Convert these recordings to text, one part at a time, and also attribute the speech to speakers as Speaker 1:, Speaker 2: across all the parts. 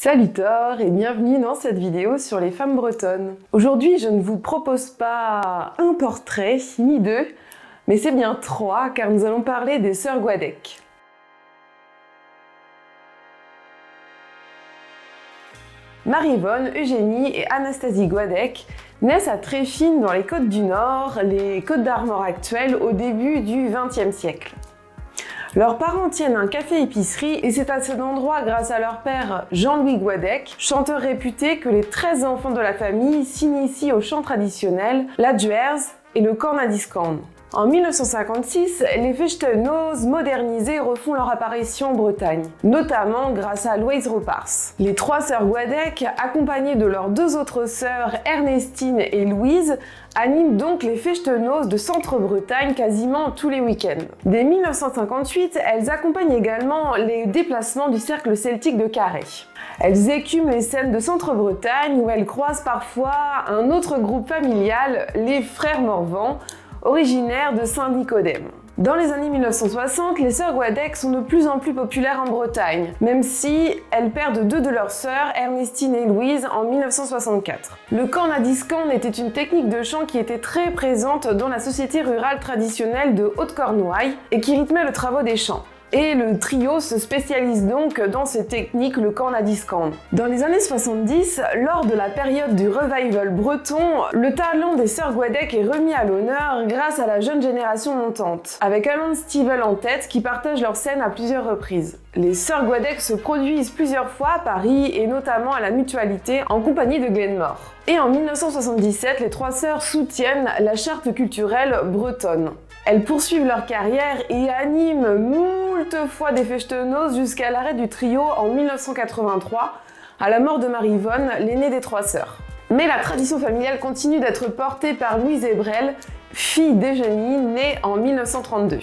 Speaker 1: Salutor et bienvenue dans cette vidéo sur les femmes bretonnes. Aujourd'hui, je ne vous propose pas un portrait, ni deux, mais c'est bien trois, car nous allons parler des sœurs Guadec. Marie-Yvonne, Eugénie et Anastasie Guadec naissent à Tréfine dans les Côtes du Nord, les Côtes d'Armor actuelles, au début du XXe siècle. Leurs parents tiennent un café-épicerie et c'est à cet endroit, grâce à leur père Jean-Louis Guadec, chanteur réputé, que les 13 enfants de la famille s'initient au chant traditionnel, la Juerze et le cornadiscan. En 1956, les Festenoz modernisés refont leur apparition en Bretagne, notamment grâce à Louise Ropars. Les trois sœurs Guadec, accompagnées de leurs deux autres sœurs Ernestine et Louise, animent donc les Festenoz de Centre-Bretagne quasiment tous les week-ends. Dès 1958, elles accompagnent également les déplacements du cercle celtique de Carhaix. Elles écument les scènes de Centre-Bretagne où elles croisent parfois un autre groupe familial, les Frères Morvan, originaires de Saint-Nicodème. Dans les années 1960, les sœurs Guadec sont de plus en plus populaires en Bretagne, même si elles perdent deux de leurs sœurs, Ernestine et Louise, en 1964. Le cornadiscan était une technique de chant qui était très présente dans la société rurale traditionnelle de Haute-Cornouailles et qui rythmait le travail des champs. Et le trio se spécialise donc dans ces techniques, le cornadiscan. Dans les années 70, lors de la période du revival breton, le talent des sœurs Guadec est remis à l'honneur grâce à la jeune génération montante, avec Alan Stivell en tête qui partage leur scène à plusieurs reprises. Les sœurs Guadec se produisent plusieurs fois à Paris et notamment à la Mutualité en compagnie de Glenmore. Et en 1977, les trois sœurs soutiennent la charte culturelle bretonne. Elles poursuivent leur carrière et animent moult fois des Festenoz jusqu'à l'arrêt du trio en 1983, à la mort de Marie-Yvonne, l'aînée des trois sœurs. Mais la tradition familiale continue d'être portée par Louise Ebrel, fille d'Eugénie, née en 1932.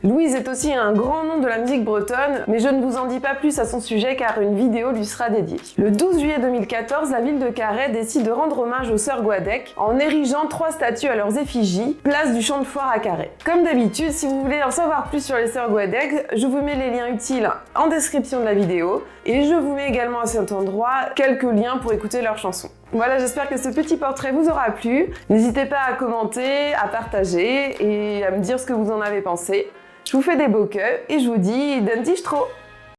Speaker 1: Louise est aussi un grand nom de la musique bretonne, mais je ne vous en dis pas plus à son sujet car une vidéo lui sera dédiée. Le 12 juillet 2014, la ville de Carhaix décide de rendre hommage aux sœurs Guadec en érigeant 3 statues à leurs effigies, place du Champ de Foire à Carhaix. Comme d'habitude, si vous voulez en savoir plus sur les sœurs Guadec, je vous mets les liens utiles en description de la vidéo et je vous mets également à cet endroit quelques liens pour écouter leurs chansons. Voilà, j'espère que ce petit portrait vous aura plu. N'hésitez pas à commenter, à partager et à me dire ce que vous en avez pensé. Je vous fais des beaux queues et je vous dis den dich tro!